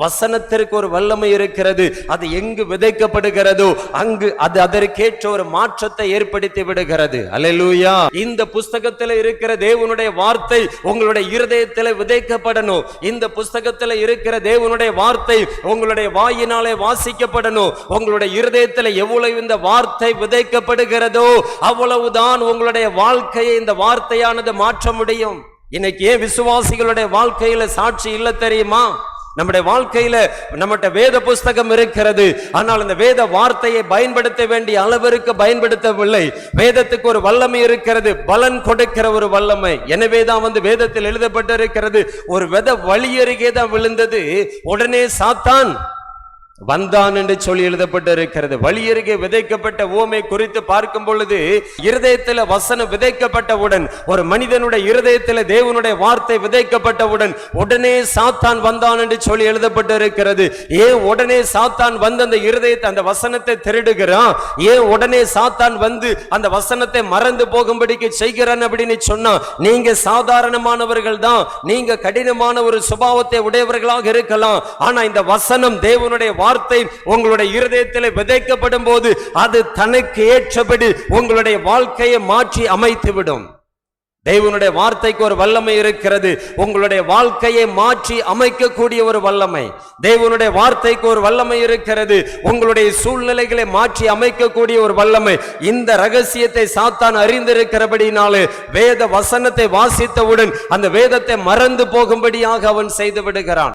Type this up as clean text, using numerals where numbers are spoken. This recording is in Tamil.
வசனத்திற்கு ஒரு வல்லமை இருக்கிறது. அது எங்கு விதைக்கப்படுகிறதோ அங்கு அது அதற்கேற்ற ஒரு மாற்றத்தை ஏற்படுத்தி விடுகிறது. அல்லேலூயா. இந்த புஸ்தகத்தில் இருக்கிற தேவனுடைய வார்த்தை உங்களுடைய இருதயத்தில் விதைக்கப்படணும். இந்த புஸ்தகத்தில் இருக்கிற தேவனுடைய வார்த்தை உங்களுடைய வாயினாலே வாசிக்கப்படணும். உங்களுடைய இருதயத்தில் எவ்வளவு இந்த வார்த்தை விதைக்கப்படுகிறதோ அவ்வளவுதான் உங்களுடைய வாழ்க்கையை இந்த வார்த்தையானது மாற்ற முடியும். இன்னைக்கு ஏன் விசுவாசிகளுடைய வாழ்க்கையில சாட்சி இல்ல தெரியுமா? நம்முடைய வாழ்க்கையில நம்மகிட்ட வேத புஸ்தகம் இருக்கிறது, ஆனால் இந்த வேத வார்த்தையை பயன்படுத்த வேண்டிய அளவிற்கு பயன்படுத்தவில்லை. வேதத்துக்கு ஒரு வல்லமை இருக்கிறது, பலன் கொடுக்கிற ஒரு வல்லமை. எனவேதான் வேதத்தில் எழுதப்பட்டிருக்கிறது, ஒரு விதை வழியருகே தான் விழுந்தது, உடனே சாத்தான் வந்தான் என்று சொல்லி எழுதப்பட்டிருக்கிறது. வழியருகே விதைக்கப்பட்ட உவமை குறித்து பார்க்கும் பொழுது, இருதயத்தில் வசனம் விதைக்கப்பட்டவுடன், ஒரு மனிதனுடைய இருதயத்தில் தேவனுடைய வார்த்தை விதைக்கப்பட்டவுடன் உடனே சாத்தான் வந்தான் என்று சொல்லி எழுதப்பட்டிருக்கிறது. ஏன் உடனே சாத்தான் வந்து அந்த இருதயத்தை, அந்த வசனத்தை திருடுகிறான்? ஏன் உடனே சாத்தான் வந்து அந்த வசனத்தை மறந்து போகும்படிக்கு செய்கிறான் அப்படின்னு சொன்னா, நீங்க சாதாரணமானவர்கள் தான், நீங்க கடினமான ஒரு சுபாவத்தை உடையவர்களாக இருக்கலாம். ஆனா இந்த வசனம், தேவனுடைய வார்த்தை உங்களுடைய இருதயத்தில் விதைக்கப்படும் போது அது தனக்கு ஏற்றபடி உங்களுடைய வாழ்க்கையை மாற்றி அமைத்துவிடும். தேவனுடைய வார்த்தைக்கு ஒரு வல்லமை இருக்கிறது, உங்களுடைய வாழ்க்கையை மாற்றி அமைக்கக்கூடிய ஒரு வல்லமை. தேவனுடைய வார்த்தைக்கு ஒரு வல்லமை இருக்கிறது, உங்களுடைய சூழ்நிலைகளை மாற்றி அமைக்கக்கூடிய ஒரு வல்லமை. இந்த ரகசியத்தை சாத்தான் அறிந்திருக்கிறபடினாலே வேத வசனத்தை வாசித்தவுடன் அந்த வேதத்தை மறந்து போகும்படியாக அவன் செய்து விடுகிறான்.